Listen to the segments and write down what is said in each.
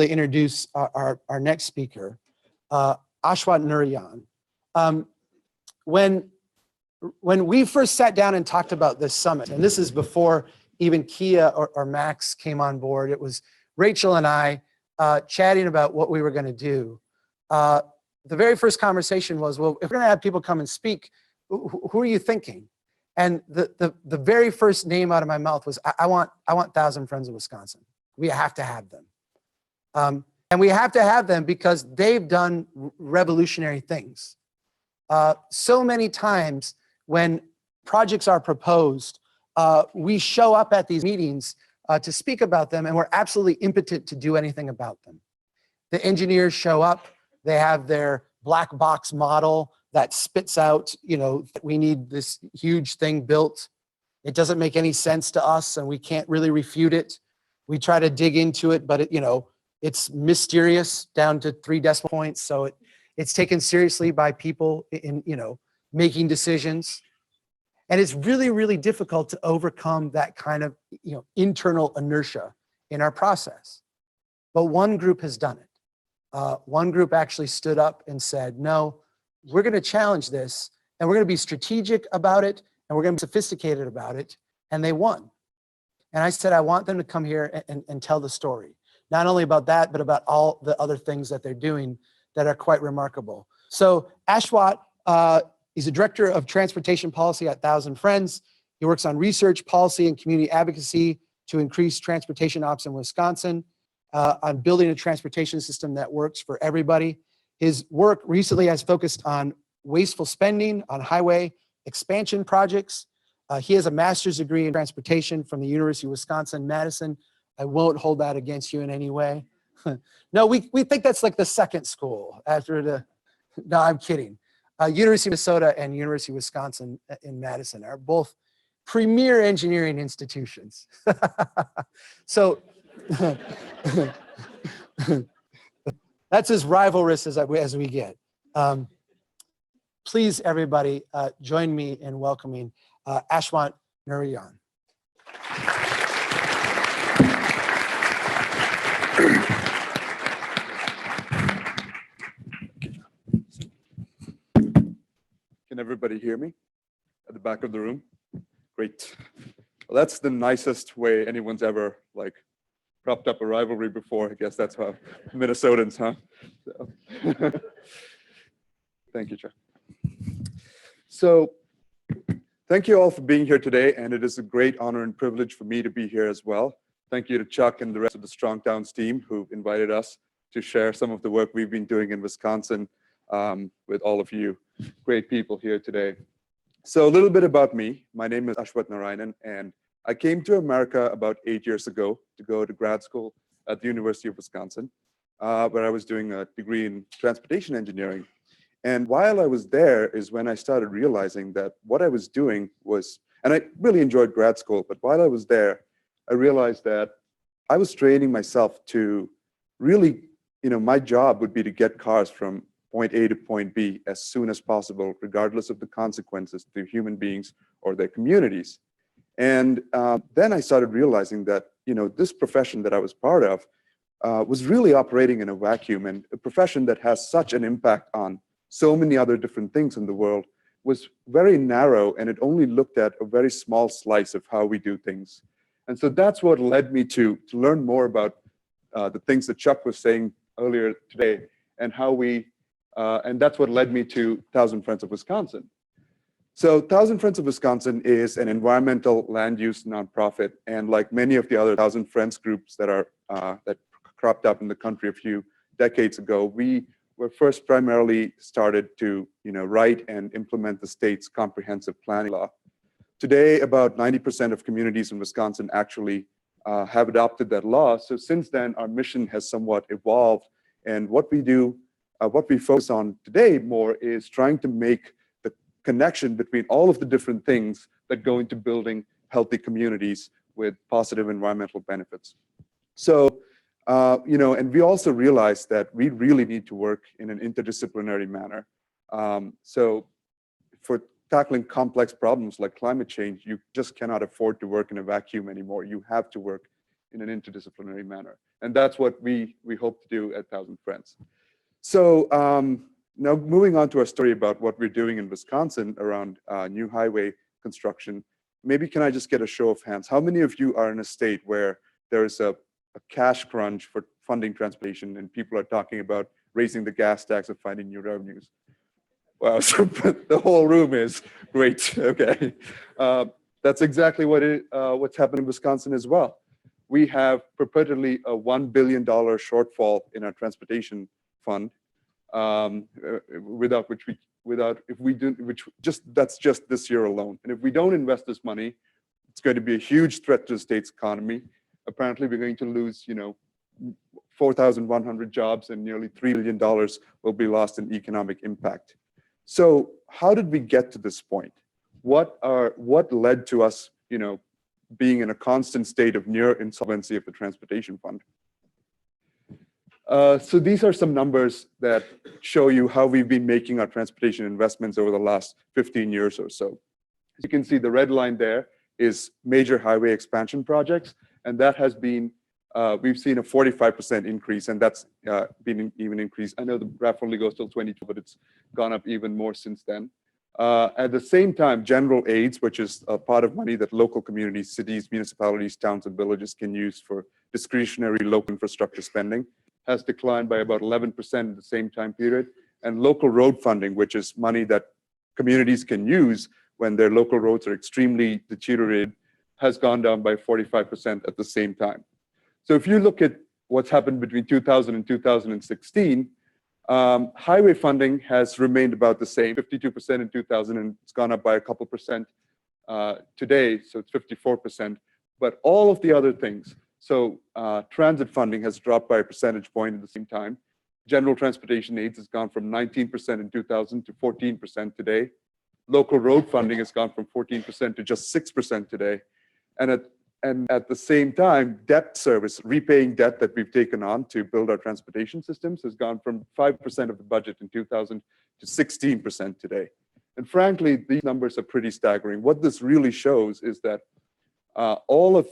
introduce our next speaker, Ashwat Narayanan. When we first sat down and talked about this summit, and this is before even Kia or Max came on board, it was Rachel and I chatting about what we were going to do. The very first conversation was, well, if we're going to have people come and speak, who are you thinking? And the very first name out of my mouth was, I want 1,000 Friends of Wisconsin. We have to have them. And we have to have them because they've done revolutionary things. So many times when projects are proposed, we show up at these meetings to speak about them, and we're absolutely impotent to do anything about them. The engineers show up, they have their black box model that spits out, we need this huge thing built. It doesn't make any sense to us, and we can't really refute it. We try to dig into it, but it's mysterious down to 3 decimal points, so it's taken seriously by people in making decisions. And it's really, really difficult to overcome that kind of internal inertia in our process. But one group has done it. One group actually stood up and said, no, we're going to challenge this, and we're going to be strategic about it, and we're going to be sophisticated about it. And they won. And I said, I want them to come here and tell the story. Not only about that, but about all the other things that they're doing that are quite remarkable. So Ashwat, he's a director of transportation policy at 1,000 Friends. He works on research, policy, and community advocacy to increase transportation ops in Wisconsin, on building a transportation system that works for everybody. His work recently has focused on wasteful spending on highway expansion projects. He has a master's degree in transportation from the University of Wisconsin-Madison. I won't hold that against you in any way. No, we think that's like the second school after no, I'm kidding. University of Minnesota and University of Wisconsin in Madison are both premier engineering institutions. So that's as rivalrous as we get. Please, everybody, join me in welcoming Ashwat Narayanan. Can everybody hear me at the back of the room? Great. Well, that's the nicest way anyone's ever propped up a rivalry before. I guess that's how Minnesotans, huh? So. Thank you, Chuck. So thank you all for being here today, and it is a great honor and privilege for me to be here as well. Thank you to Chuck and the rest of the Strong Towns team who invited us to share some of the work we've been doing in Wisconsin with all of you great people here today. So a little bit about me. My name is Ashwat Narayanan, and I came to America about 8 years ago to go to grad school at the University of Wisconsin, where I was doing a degree in transportation engineering. And while I was there is when I started realizing that what I was doing was, and I really enjoyed grad school, but while I was there, I realized that I was training myself to really, my job would be to get cars from point A to point B as soon as possible, regardless of the consequences to human beings or their communities. And then I started realizing that, this profession that I was part of was really operating in a vacuum, and a profession that has such an impact on so many other different things in the world was very narrow, and it only looked at a very small slice of how we do things. And so that's what led me to learn more about the things that Chuck was saying earlier today, and how and that's what led me to 1,000 Friends of Wisconsin. So 1,000 Friends of Wisconsin is an environmental land use nonprofit, and like many of the other 1,000 Friends groups that cropped up in the country a few decades ago, we were first primarily started to write and implement the state's comprehensive planning law. Today, about 90% of communities in Wisconsin actually have adopted that law. So since then, our mission has somewhat evolved, and what we do, what we focus on today more is trying to make the connection between all of the different things that go into building healthy communities with positive environmental benefits. So, and we also realize that we really need to work in an interdisciplinary manner. So for tackling complex problems like climate change, you just cannot afford to work in a vacuum anymore. You have to work in an interdisciplinary manner. And that's what we hope to do at Thousand Friends. So now moving on to our story about what we're doing in Wisconsin around new highway construction, maybe can I just get a show of hands? How many of you are in a state where there is a cash crunch for funding transportation and people are talking about raising the gas tax and finding new revenues? Wow, so the whole room is great. Okay, that's exactly what's happened in Wisconsin as well. We have purportedly a $1 billion shortfall in our transportation fund, that's just this year alone. And if we don't invest this money, it's going to be a huge threat to the state's economy. Apparently, we're going to lose, 4,100 jobs and nearly $3 billion will be lost in economic impact. So how did we get to this point? What led to us, being in a constant state of near insolvency of the transportation fund? So these are some numbers that show you how we've been making our transportation investments over the last 15 years or so. As you can see, the red line there is major highway expansion projects, and that has been, we've seen a 45% increase, and that's been even increased. I know the graph only goes till 22, but it's gone up even more since then. At the same time, general aids, which is a pot of money that local communities, cities, municipalities, towns, and villages can use for discretionary local infrastructure spending, has declined by about 11% in the same time period. And local road funding, which is money that communities can use when their local roads are extremely deteriorated, has gone down by 45% at the same time. So if you look at what's happened between 2000 and 2016, highway funding has remained about the same, 52% in 2000, and it's gone up by a couple percent today, so it's 54%. But all of the other things, so transit funding has dropped by a percentage point at the same time. General transportation aids has gone from 19% in 2000 to 14% today. Local road funding has gone from 14% to just 6% today. And at the same time, debt service, repaying debt that we've taken on to build our transportation systems has gone from 5% of the budget in 2000 to 16% today. And frankly, these numbers are pretty staggering. What this really shows is that all of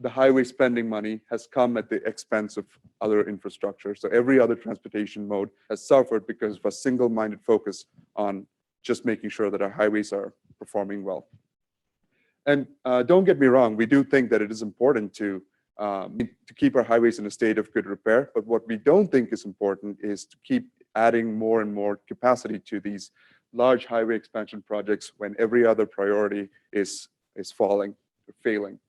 the highway spending money has come at the expense of other infrastructure. So every other transportation mode has suffered because of a single-minded focus on just making sure that our highways are performing well. And don't get me wrong, we do think that it is important to keep our highways in a state of good repair. But what we don't think is important is to keep adding more and more capacity to these large highway expansion projects when every other priority is failing.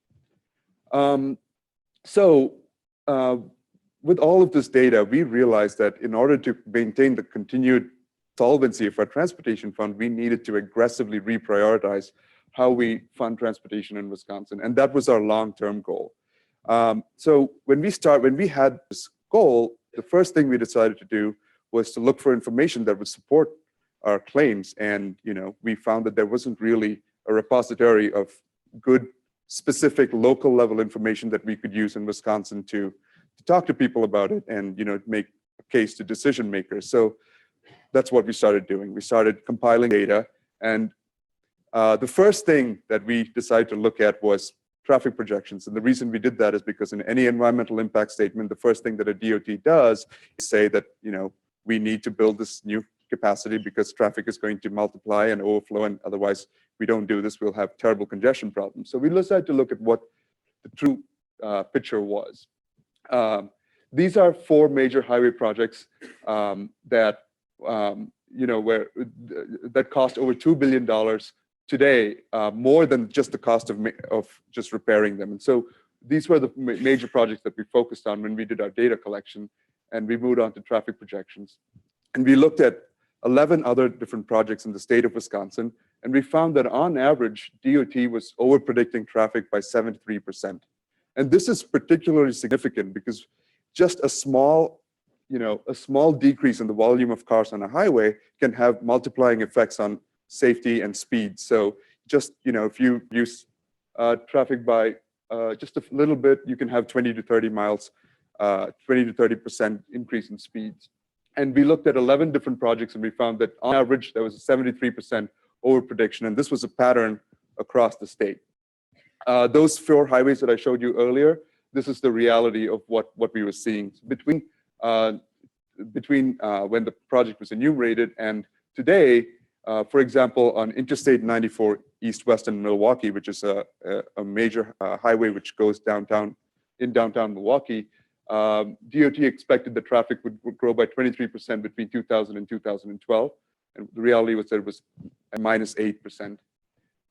With all of this data, we realized that in order to maintain the continued solvency of our transportation fund, we needed to aggressively reprioritize how we fund transportation in Wisconsin. And that was our long-term goal. So when we had this goal, the first thing we decided to do was to look for information that would support our claims. And we found that there wasn't really a repository of good, specific local level information that we could use in Wisconsin to talk to people about it and make a case to decision makers. So that's what we started doing. We started compiling data, and the first thing that we decided to look at was traffic projections. And the reason we did that is because in any environmental impact statement, the first thing that a DOT does is say that we need to build this new capacity because traffic is going to multiply and overflow, and otherwise we don't do this, we'll have terrible congestion problems. So we decided to look at what the true picture was. These are 4 major highway projects that cost over $2 billion today, more than just the cost of just repairing them. And so these were the major projects that we focused on when we did our data collection, and we moved on to traffic projections. And we looked at 11 other different projects in the state of Wisconsin, and we found that on average, DOT was over-predicting traffic by 73%. And this is particularly significant because just a small decrease in the volume of cars on a highway can have multiplying effects on safety and speed. So just, if you use traffic by just a little bit, you can have 20 to 30 miles, 20 to 30% increase in speeds. And we looked at 11 different projects, and we found that on average, there was a 73% over-prediction, and this was a pattern across the state. Those 4 highways that I showed you earlier, this is the reality of what we were seeing. Between when the project was enumerated and today, for example, on Interstate 94 east-west in Milwaukee, which is a major highway which goes downtown Milwaukee, DOT expected the traffic would grow by 23% between 2000 and 2012. And the reality was that it was minus 8%.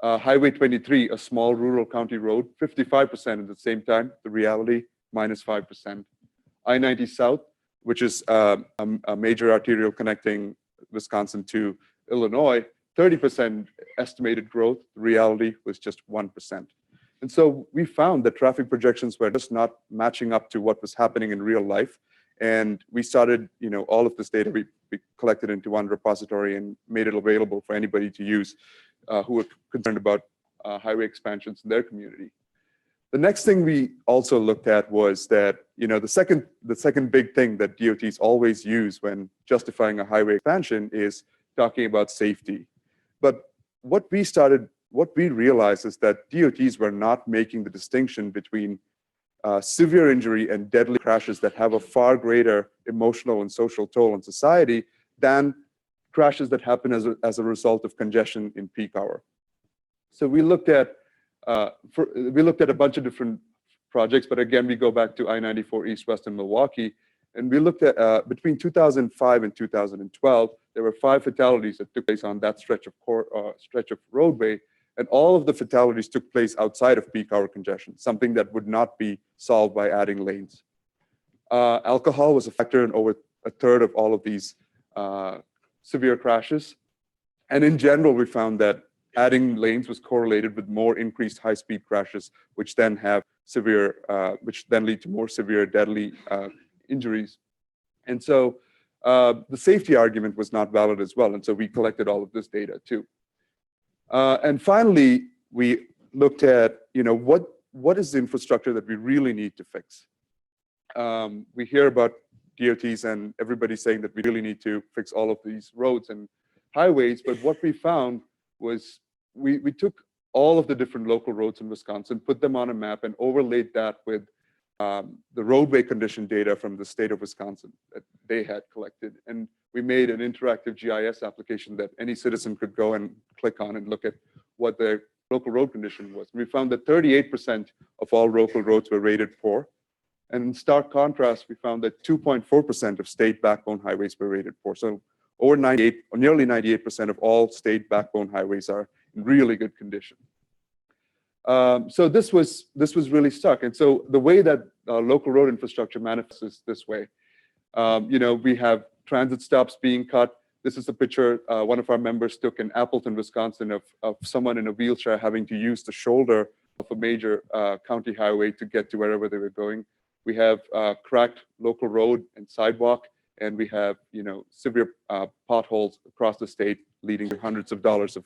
Highway 23, a small rural county road, 55% at the same time. The reality, minus 5%. I-90 South, which is a major arterial connecting Wisconsin to Illinois, 30% estimated growth. The reality was just 1%. And so we found that traffic projections were just not matching up to what was happening in real life. And we started, all of this data we collected into one repository and made it available for anybody to use who were concerned about highway expansions in their community. The next thing we also looked at was that, the second big thing that DOTs always use when justifying a highway expansion is talking about safety. But what we realized is that DOTs were not making the distinction between severe injury and deadly crashes that have a far greater emotional and social toll on society than crashes that happen as a result of congestion in peak hour. So we looked at a bunch of different projects, but again, we go back to I-94 east-west in Milwaukee, and we looked at between 2005 and 2012, there were 5 fatalities that took place on that stretch of roadway. And all of the fatalities took place outside of peak hour congestion, something that would not be solved by adding lanes. Alcohol was a factor in over a third of all of these severe crashes. And in general, we found that adding lanes was correlated with more increased high-speed crashes, which then lead to more severe deadly injuries. And so the safety argument was not valid as well. And so we collected all of this data too. And finally, we looked at, what is the infrastructure that we really need to fix? We hear about DOTs and everybody saying that we really need to fix all of these roads and highways, but what we found was we took all of the different local roads in Wisconsin, put them on a map, and overlaid that with the roadway condition data from the state of Wisconsin that they had collected. And we made an interactive GIS application that any citizen could go and click on and look at what their local road condition was. We found that 38% of all local roads were rated poor. And in stark contrast, we found that 2.4% of state backbone highways were rated poor. So nearly 98% of all state backbone highways are in really good condition. So this was really stuck. And so the way that local road infrastructure manifests is this way. We have transit stops being cut. This is a picture one of our members took in Appleton, Wisconsin, of someone in a wheelchair having to use the shoulder of a major county highway to get to wherever they were going. We have cracked local road and sidewalk, and we have severe potholes across the state, leading to hundreds of dollars of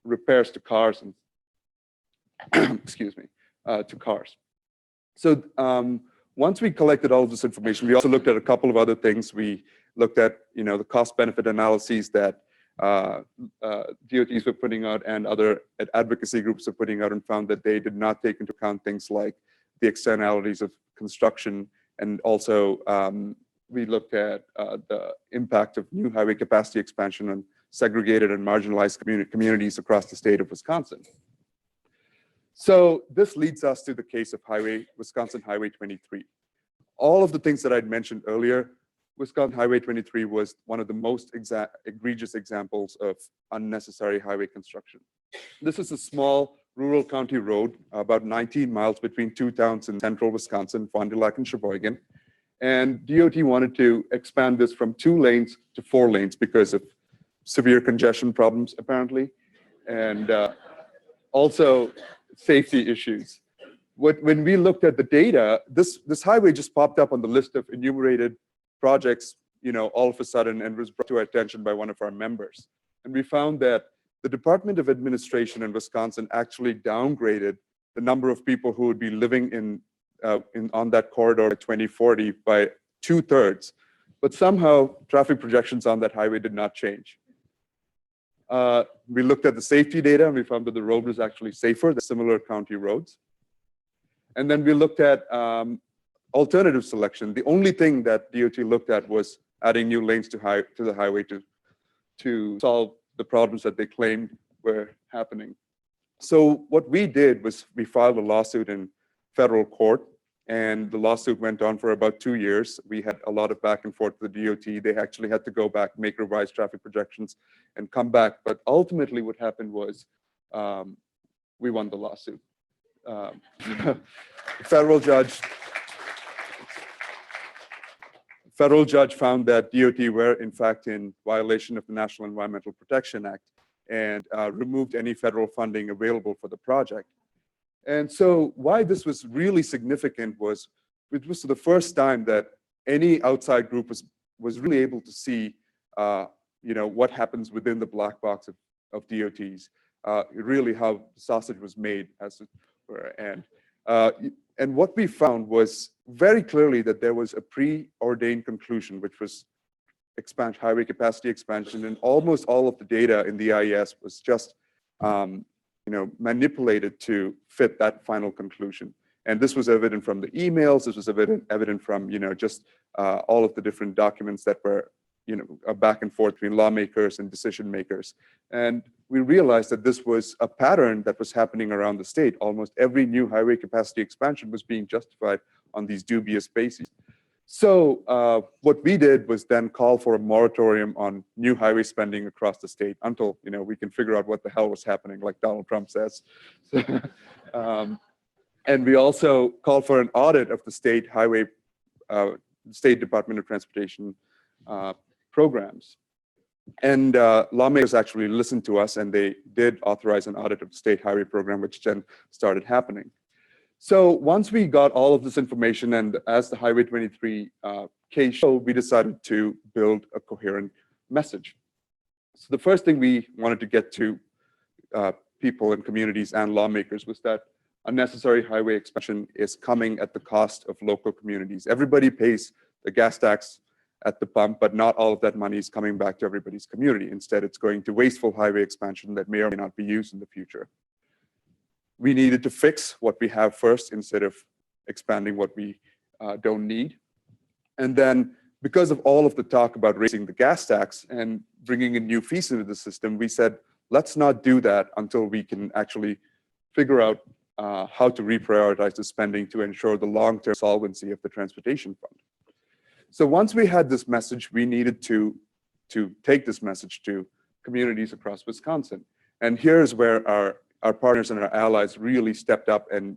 repairs to cars and to cars. So once we collected all of this information, we also looked at a couple of other things. We looked at the cost-benefit analyses that DOTs were putting out and other advocacy groups were putting out, and found that they did not take into account things like the externalities of construction. And also we looked at the impact of new highway capacity expansion on segregated and marginalized communities across the state of Wisconsin. So this leads us to the case of Wisconsin Highway 23. All of the things that I'd mentioned earlier, Wisconsin Highway 23 was one of the most egregious examples of unnecessary highway construction. This is a small rural county road, about 19 miles between 2 towns in central Wisconsin, Fond du Lac and Sheboygan. And DOT wanted to expand this from 2 lanes to 4 lanes because of severe congestion problems, apparently, and also safety issues. When we looked at the data, this highway just popped up on the list of enumerated projects, all of a sudden, and was brought to our attention by one of our members. And we found that the Department of Administration in Wisconsin actually downgraded the number of people who would be living on that corridor by 2040 by 2/3. But somehow traffic projections on that highway did not change. We looked at the safety data and we found that the road was actually safer than similar county roads. And then we looked at alternative selection. The only thing that DOT looked at was adding new lanes to the highway to solve the problems that they claimed were happening. So what we did was we filed a lawsuit in federal court, and the lawsuit went on for about 2 years. We had a lot of back and forth with the DOT. They actually had to go back, make revised traffic projections, and come back. But ultimately what happened was we won the lawsuit. Federal judge found that DOT were in fact in violation of the National Environmental Protection Act and removed any federal funding available for the project. And so why this was really significant was it was the first time that any outside group was really able to see what happens within the black box of DOTs, really how the sausage was made, as it were. And what we found was very clearly that there was a preordained conclusion, which was highway capacity expansion, and almost all of the data in the EIS was just manipulated to fit that final conclusion. And this was evident from the emails. This was evident from just all of the different documents that were a back and forth between lawmakers and decision makers. And we realized that this was a pattern that was happening around the state. Almost every new highway capacity expansion was being justified on these dubious bases. So what we did was then call for a moratorium on new highway spending across the state until we can figure out what the hell was happening, like Donald Trump says. And we also called for an audit of the state highway, State Department of Transportation programs. And lawmakers actually listened to us, and they did authorize an audit of the state highway program, which then started happening. So once we got all of this information, and as the Highway 23 case showed, we decided to build a coherent message. So the first thing we wanted to get to people and communities and lawmakers was that unnecessary highway expansion is coming at the cost of local communities. Everybody pays the gas tax at the pump, but not all of that money is coming back to everybody's community. Instead, it's going to wasteful highway expansion that may or may not be used in the future. We needed to fix what we have first instead of expanding what we don't need. And then because of all of the talk about raising the gas tax and bringing in new fees into the system, we said, let's not do that until we can actually figure out how to reprioritize the spending to ensure the long-term solvency of the transportation fund. So once we had this message, we needed to take this message to communities across Wisconsin. And here's where our partners and our allies really stepped up. And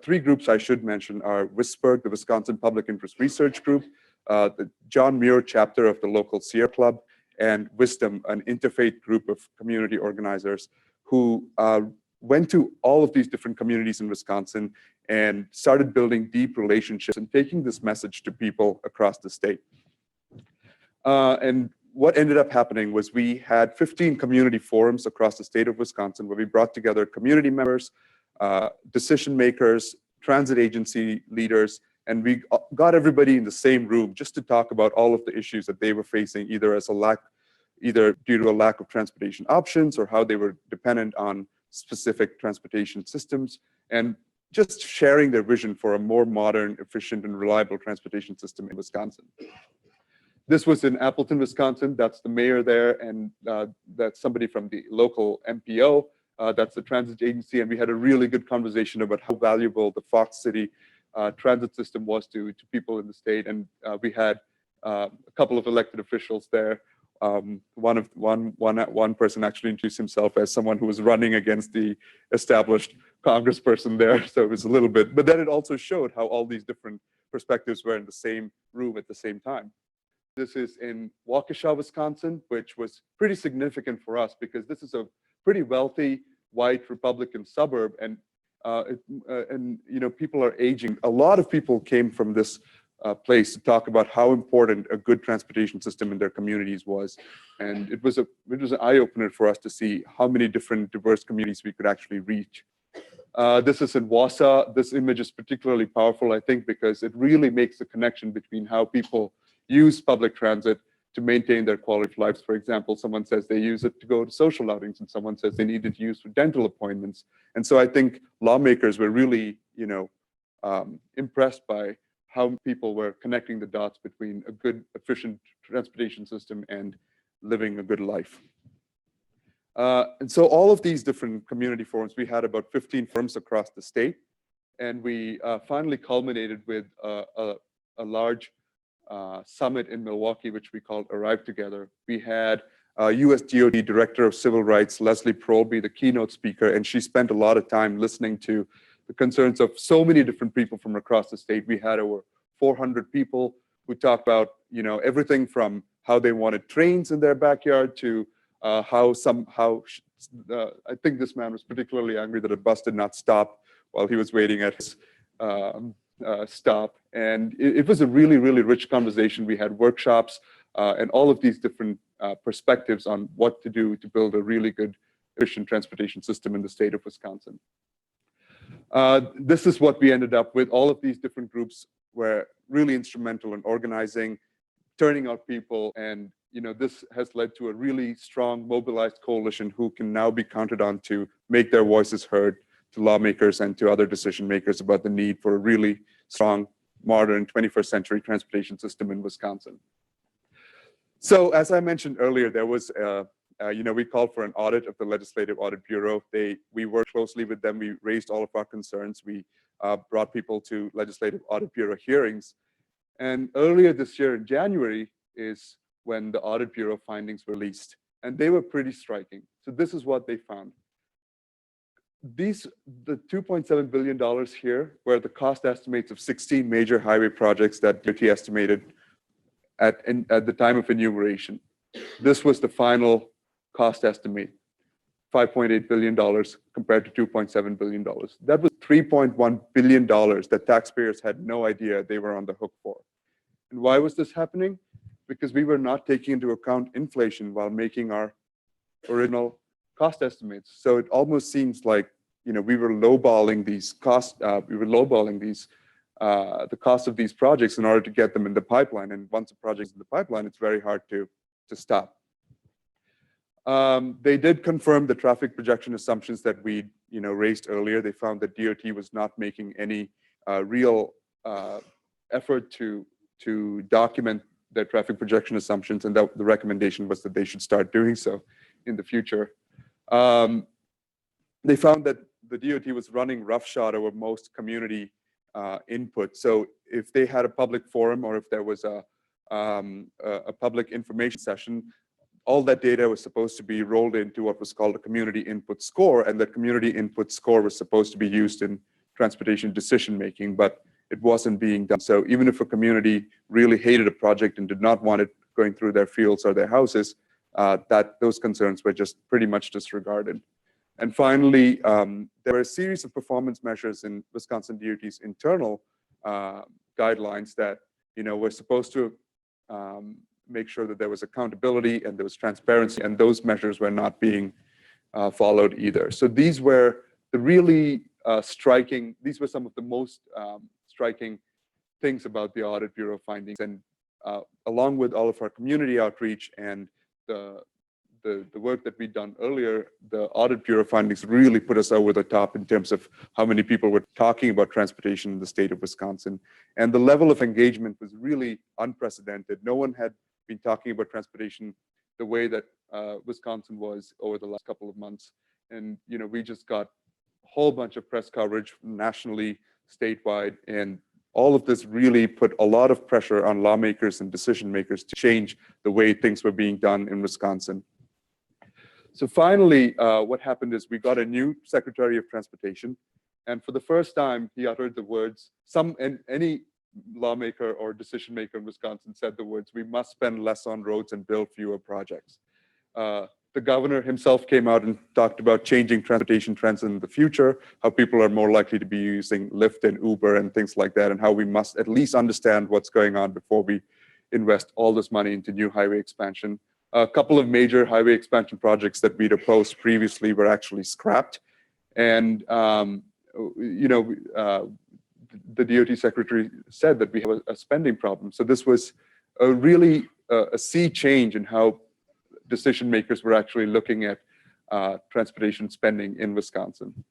three groups I should mention are WISPERG, the Wisconsin Public Interest Research Group, the John Muir chapter of the local Sierra Club, and Wisdom, an interfaith group of community organizers who went to all of these different communities in Wisconsin and started building deep relationships and taking this message to people across the state. And what ended up happening was we had 15 community forums across the state of Wisconsin where we brought together community members, decision makers, transit agency leaders, and we got everybody in the same room just to talk about all of the issues that they were facing, either due to a lack of transportation options or how they were dependent on specific transportation systems, and just sharing their vision for a more modern, efficient, and reliable transportation system in Wisconsin. This was in Appleton, Wisconsin. That's the mayor there, and that's somebody from the local MPO. That's the transit agency, and we had a really good conversation about how valuable the Fox City transit system was to people in the state. And we had a couple of elected officials there. One person actually introduced himself as someone who was running against the established congressperson there. So it was a little bit, but then it also showed how all these different perspectives were in the same room at the same time. This is in Waukesha, Wisconsin, which was pretty significant for us because this is a pretty wealthy white Republican suburb, and people are aging. A lot of people came from this place to talk about how important a good transportation system in their communities was, and it was an eye opener for us to see how many different diverse communities we could actually reach. This is in Wausau. This image is particularly powerful, I think, because it really makes the connection between how people use public transit to maintain their quality of lives. For example, someone says they use it to go to social outings, and someone says they need it to use for dental appointments. And so I think lawmakers were really, impressed by how people were connecting the dots between a good, efficient transportation system and living a good life. And so all of these different community forums, we had about 15 forums across the state, and we finally culminated with a large summit in Milwaukee, which we called Arrive Together. We had US DOD Director of Civil Rights, Leslie Prohl, be the keynote speaker, and she spent a lot of time listening to the concerns of so many different people from across the state. We had over 400 people who talked about, everything from how they wanted trains in their backyard to I think this man was particularly angry that a bus did not stop while he was waiting at his stop. And it was a really, really rich conversation. We had workshops and all of these different perspectives on what to do to build a really good, efficient transportation system in the state of Wisconsin. This is what we ended up with. All of these different groups were really instrumental in organizing, turning out people, and this has led to a really strong, mobilized coalition who can now be counted on to make their voices heard to lawmakers and to other decision makers about the need for a really strong, modern 21st century transportation system in Wisconsin. So as I mentioned earlier, there was, we called for an audit of the Legislative Audit Bureau. We worked closely with them. We raised all of our concerns. We brought people to Legislative Audit Bureau hearings. And earlier this year in January is when the Audit Bureau findings were released. And they were pretty striking. So this is what they found. The $2.7 billion here were the cost estimates of 16 major highway projects that DOT estimated at the time of enumeration. This was the final cost estimate, $5.8 billion compared to $2.7 billion. That was $3.1 billion that taxpayers had no idea they were on the hook for. And why was this happening? Because we were not taking into account inflation while making our original cost estimates. So it almost seems like we were lowballing these costs. We were lowballing these the cost of these projects in order to get them in the pipeline. And once a project's in the pipeline, it's very hard to stop. They did confirm the traffic projection assumptions that we raised earlier. They found that DOT was not making any real effort to document their traffic projection assumptions, and that the recommendation was that they should start doing so in the future. They found that the DOT was running roughshod over most community input. So if they had a public forum or if there was a public information session, all that data was supposed to be rolled into what was called a community input score, and that community input score was supposed to be used in transportation decision making, but it wasn't being done. So even if a community really hated a project and did not want it going through their fields or their houses, those concerns were just pretty much disregarded. And finally, there were a series of performance measures in Wisconsin DOT's internal guidelines that were supposed to make sure that there was accountability and there was transparency, and those measures were not being followed either. So these were the really striking, these were some of the most striking things about the Audit Bureau findings. And along with all of our community outreach and the work that we'd done earlier, the Audit Bureau findings really put us over the top in terms of how many people were talking about transportation in the state of Wisconsin. And the level of engagement was really unprecedented. No one had been talking about transportation the way that Wisconsin was over the last couple of months. And we just got a whole bunch of press coverage nationally, statewide, and all of this really put a lot of pressure on lawmakers and decision makers to change the way things were being done in Wisconsin. So finally, what happened is we got a new Secretary of Transportation, and for the first time, he uttered the words, any lawmaker or decision maker in Wisconsin said the words, "We must spend less on roads and build fewer projects." The governor himself came out and talked about changing transportation trends in the future, how people are more likely to be using Lyft and Uber and things like that, and how we must at least understand what's going on before we invest all this money into new highway expansion. A couple of major highway expansion projects that we'd opposed previously were actually scrapped. And, the DOT secretary said that we have a spending problem. So this was a really a sea change in how decision makers were actually looking at transportation spending in Wisconsin.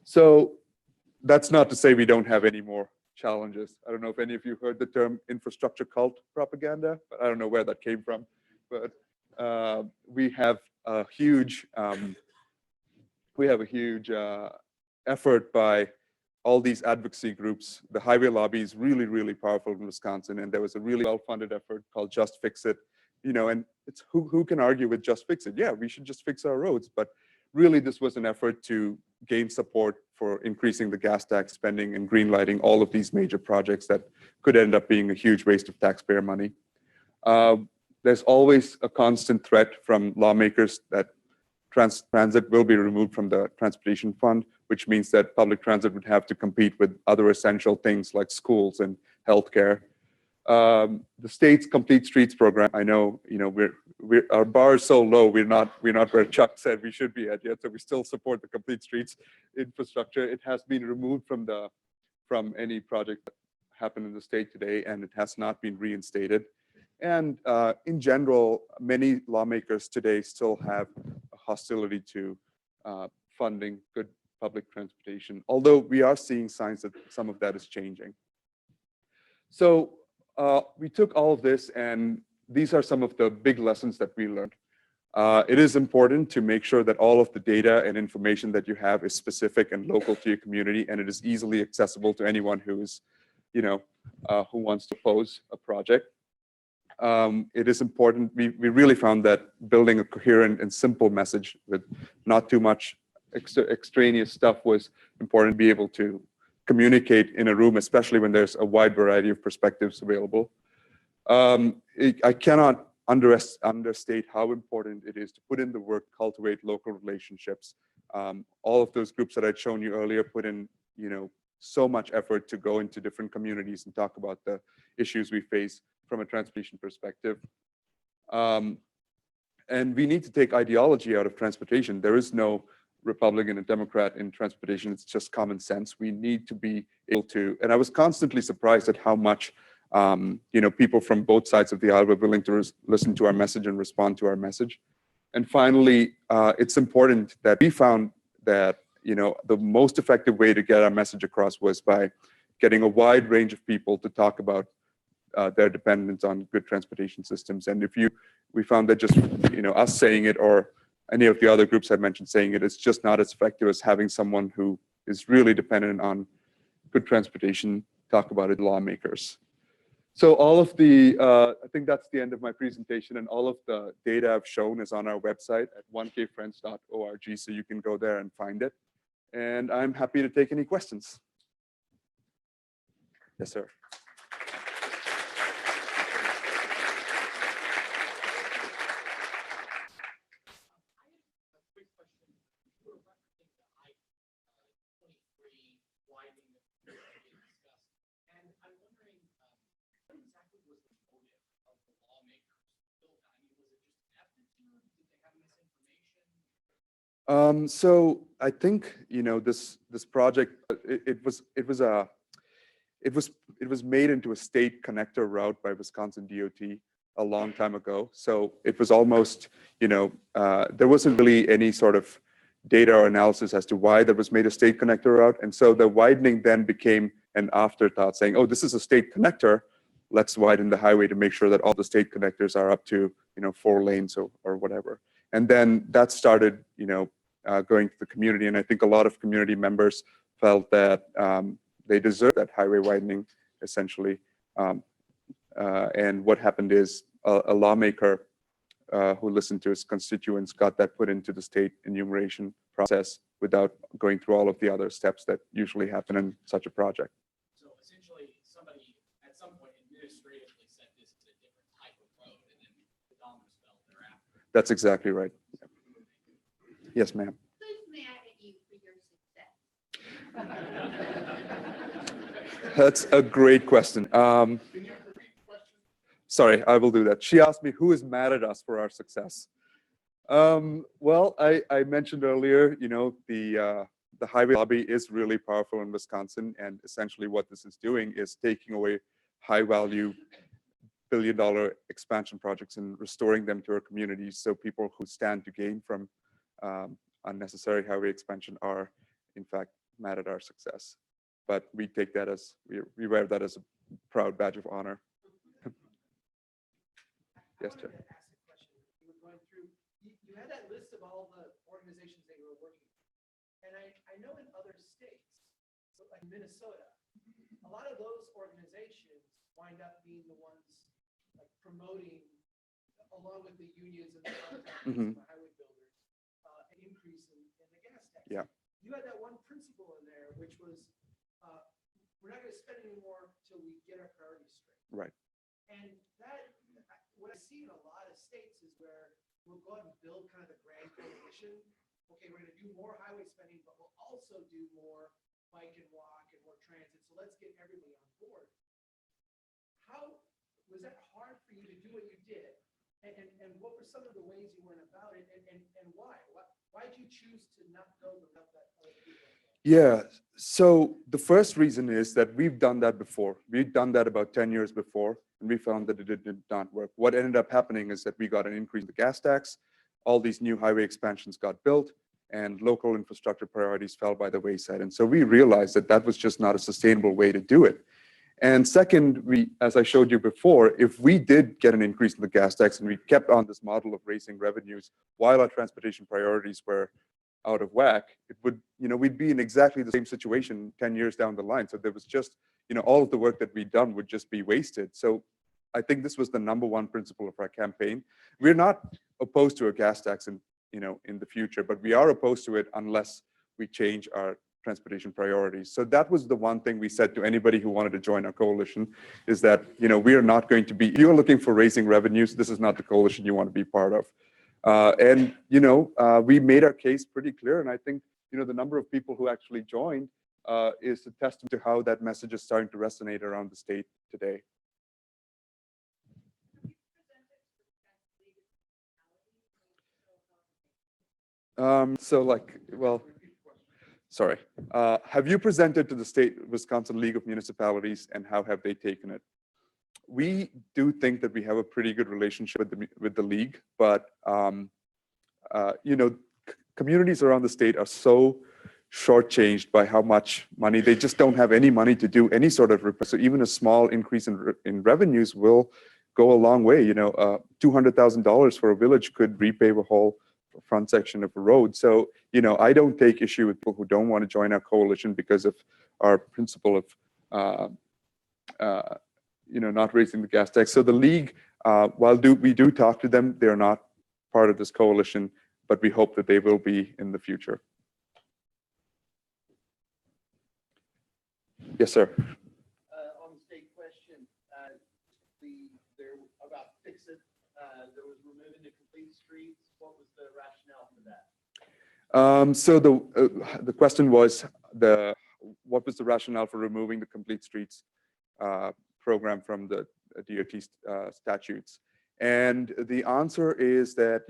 So that's not to say we don't have any more challenges. I don't know if any of you heard the term infrastructure cult propaganda, but I don't know where that came from. But we have a huge effort by all these advocacy groups. The highway lobby is really, really powerful in Wisconsin, and there was a really well-funded effort called Just Fix It. And it's who can argue with Just Fix It? Yeah, we should just fix our roads, but really this was an effort to gain support for increasing the gas tax spending and greenlighting all of these major projects that could end up being a huge waste of taxpayer money. There's always a constant threat from lawmakers that transit will be removed from the transportation fund, which means that public transit would have to compete with other essential things like schools and healthcare. The state's Complete Streets program, I know, our bar is so low, we're not where Chuck said we should be at yet, so we still support the Complete Streets infrastructure. It has been removed from any project that happened in the state today, and it has not been reinstated. And in general, many lawmakers today still have a hostility to funding good public transportation, although we are seeing signs that some of that is changing. So we took all of this, and these are some of the big lessons that we learned. It is important to make sure that all of the data and information that you have is specific and local to your community, and it is easily accessible to anyone who is, who wants to pose a project. It is important. We really found that building a coherent and simple message with not too much extraneous stuff was important to be able to communicate in a room, especially when there's a wide variety of perspectives available. I cannot understate how important it is to put in the work, cultivate local relationships. All of those groups that I'd shown you earlier put in, so much effort to go into different communities and talk about the issues we face from a transportation perspective. And we need to take ideology out of transportation. There is no Republican and Democrat in transportation. It's just common sense. We need to be able to, and I was constantly surprised at how much people from both sides of the aisle were willing to listen to our message and respond to our message. And finally, it's important that we found that the most effective way to get our message across was by getting a wide range of people to talk about their dependence on good transportation systems. And we found that just us saying it, or any of the other groups I mentioned saying it, it's just not as effective as having someone who is really dependent on good transportation talk about it, lawmakers. So all of the, I think that's the end of my presentation, and all of the data I've shown is on our website at 1kfriends.org, so you can go there and find it. And I'm happy to take any questions. Yes, sir. So I think this project it was made into a state connector route by Wisconsin DOT a long time ago. So it was almost there wasn't really any sort of data or analysis as to why that was made a state connector route, and so the widening then became an afterthought, saying, oh, this is a state connector, let's widen the highway to make sure that all the state connectors are up to 4 lanes or whatever. And then that started going to the community, and I think a lot of community members felt that they deserved that highway widening, essentially. And what happened is a lawmaker who listened to his constituents got that put into the state enumeration process without going through all of the other steps that usually happen in such a project. So essentially, somebody at some point administratively said this is a different type of road, and then the dominoes fell thereafter. That's exactly right. Yes, ma'am. Who's mad at you for your success? That's a great question. Sorry, I will do that. She asked me who is mad at us for our success. Well, I mentioned earlier, the highway lobby is really powerful in Wisconsin, and essentially what this is doing is taking away high value billion-dollar expansion projects and restoring them to our communities. So people who stand to gain from unnecessary highway expansion are, in fact, mad at our success. But we take that as, we wear that as a proud badge of honor. Yes, Jeff. I wanted to ask a question. You were going through, you had that list of all the organizations that you were working with. And I know in other states, so like Minnesota, a lot of those organizations wind up being the ones like promoting, along with the unions and the contractors and the highway builders, an increase in the gas tax. Yeah. You had that one principle in there, which was, we're not going to spend any more till we get our priorities straight. Right. And that, what I see in a lot of states is where we'll go out and build kind of a grand coalition. Okay, we're going to do more highway spending, but we'll also do more bike and walk and more transit. So let's get everybody on board. How was that hard for you to do what you did? And what were some of the ways you went about it, and why? Why did you choose to not go the route that other people went? Yeah, so the first reason is that we've done that before. We've done that about 10 years before, and we found that it did not work. What ended up happening is that we got an increase in the gas tax, all these new highway expansions got built, and local infrastructure priorities fell by the wayside. And so we realized that that was just not a sustainable way to do it. And second, as I showed you before, if we did get an increase in the gas tax and we kept on this model of raising revenues while our transportation priorities were out of whack, it would, we'd be in exactly the same situation 10 years down the line. So there was just, all of the work that we'd done would just be wasted. So I think this was the number one principle of our campaign. We're not opposed to a gas tax in the future, but we are opposed to it unless we change our transportation priorities. So that was the one thing we said to anybody who wanted to join our coalition, is that, we are not going to be, if you're looking for raising revenues, this is not the coalition you want to be part of. We made our case pretty clear. And I think, the number of people who actually joined is a testament to how that message is starting to resonate around the state today. Sorry. Have you presented to the state Wisconsin League of Municipalities, and how have they taken it? We do think that we have a pretty good relationship with the league, but communities around the state are so shortchanged by how much money they just don't have any money to do any sort of repair. So even a small increase in revenues will go a long way. $200,000 for a village could repave a whole front section of a road. So I don't take issue with people who don't want to join our coalition because of our principle of not raising the gas tax. So the league, while we do talk to them, they're not part of this coalition, but we hope that they will be in the future. Yes, sir. On the state question, there about fix it, there was removing the complete streets. What was the rationale for that? So the question was what was the rationale for removing the complete streets program from the DOT statutes? And the answer is that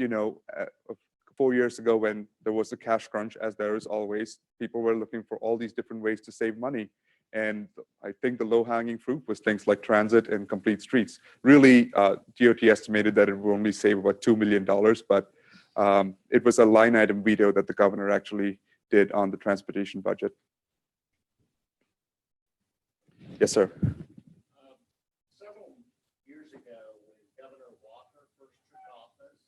4 years ago, when there was a cash crunch, as there is always, people were looking for all these different ways to save money. And I think the low-hanging fruit was things like transit and complete streets. Really, DOT estimated that it would only save about $2 million, but it was a line item veto that the governor actually did on the transportation budget. Yes, sir. Several years ago, when Governor Walker first took office,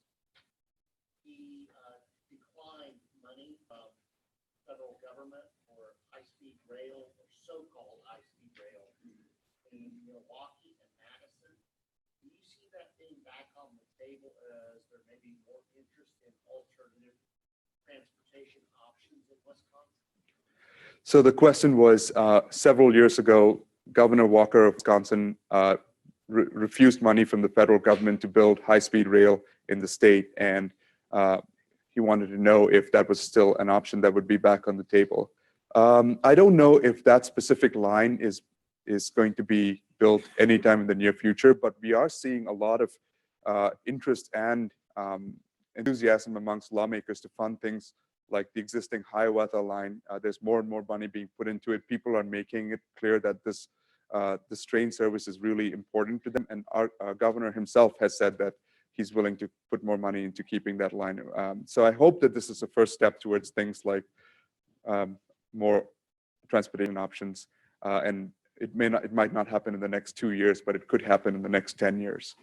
he declined money from federal government for high-speed rail, or so-called high-speed rail, in Milwaukee and Madison. Do you see that being back on the table as there may be more interest in alternative transportation options in Wisconsin? So the question was, several years ago, Governor Walker of Wisconsin refused money from the federal government to build high-speed rail in the state, and he wanted to know if that was still an option that would be back on the table. I don't know if that specific line is going to be built anytime in the near future, but we are seeing a lot of interest and enthusiasm amongst lawmakers to fund things like the existing Hiawatha line. There's more and more money being put into it. People are making it clear that this this train service is really important to them. And our governor himself has said that he's willing to put more money into keeping that line. So I hope that this is a first step towards things like more transportation options. And it might not happen in the next 2 years, but it could happen in the next 10 years.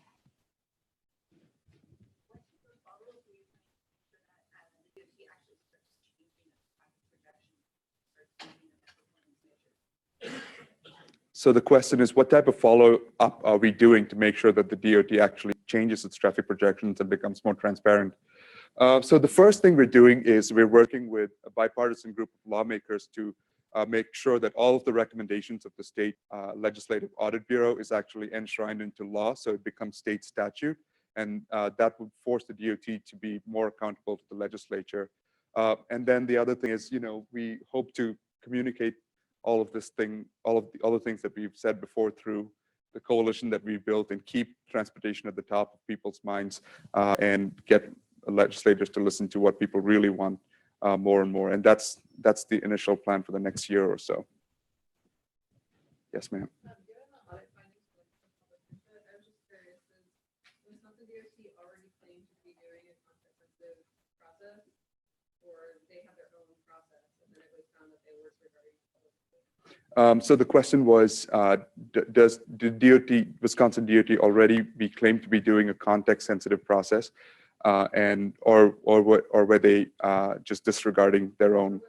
So the question is, what type of follow-up are we doing to make sure that the DOT actually changes its traffic projections and becomes more transparent? So the first thing we're doing is we're working with a bipartisan group of lawmakers to make sure that all of the recommendations of the state legislative audit bureau is actually enshrined into law, so it becomes state statute, and that would force the DOT to be more accountable to the legislature. And then the other thing is, we hope to communicate all of the other things that we've said before through the coalition that we built, and keep transportation at the top of people's minds, and get legislators to listen to what people really want more and more. And that's the initial plan for the next year or so. Yes, ma'am. Given the audit findings from the public input, I was just curious, was not the DOT already claimed to be doing a content-sensitive process, or they have their own process, and then it was found that they were regarding public input? So the question was, did Wisconsin DOT already be claimed to be doing a context-sensitive process, or were they just disregarding their own?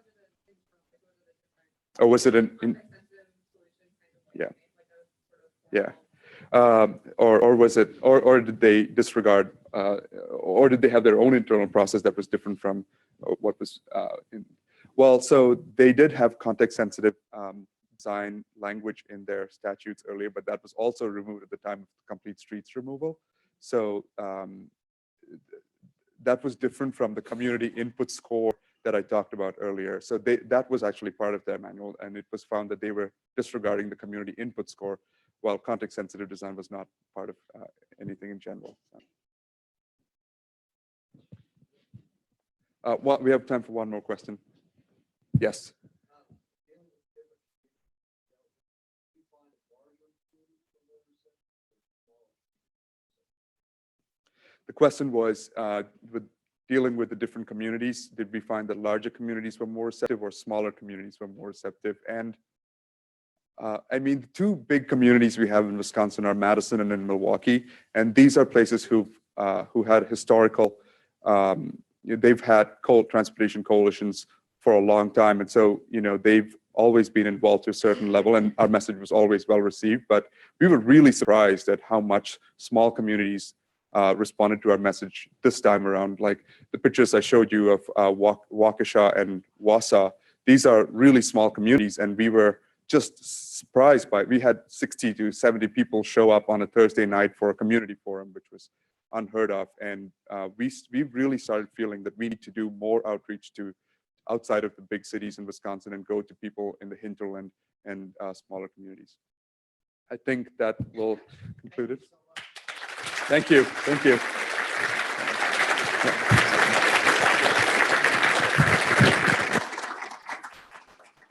Or was it or was it, or did they disregard, or did they have their own internal process that was different from what was well, so they did have context-sensitive design language in their statutes earlier, but that was also removed at the time of complete streets removal. So that was different from the community input score that I talked about earlier. So that was actually part of their manual, and it was found that they were disregarding the community input score, while context-sensitive design was not part of anything in general. Well, we have time for one more question. Yes. The question was, with dealing with the different communities, did we find that larger communities were more receptive or smaller communities were more receptive? And I mean, the two big communities we have in Wisconsin are Madison and in Milwaukee, and these are places who had historical, they've had coal transportation coalitions for a long time, and so they've always been involved to a certain level, and our message was always well received. But we were really surprised at how much small communities responded to our message this time around. Like the pictures I showed you of Waukesha and Wausau, these are really small communities, and we were just surprised by it. We had 60 to 70 people show up on a Thursday night for a community forum, which was unheard of. And we really started feeling that we need to do more outreach to outside of the big cities in Wisconsin and go to people in the hinterland and smaller communities. I think that will conclude it. Thank you. Thank you.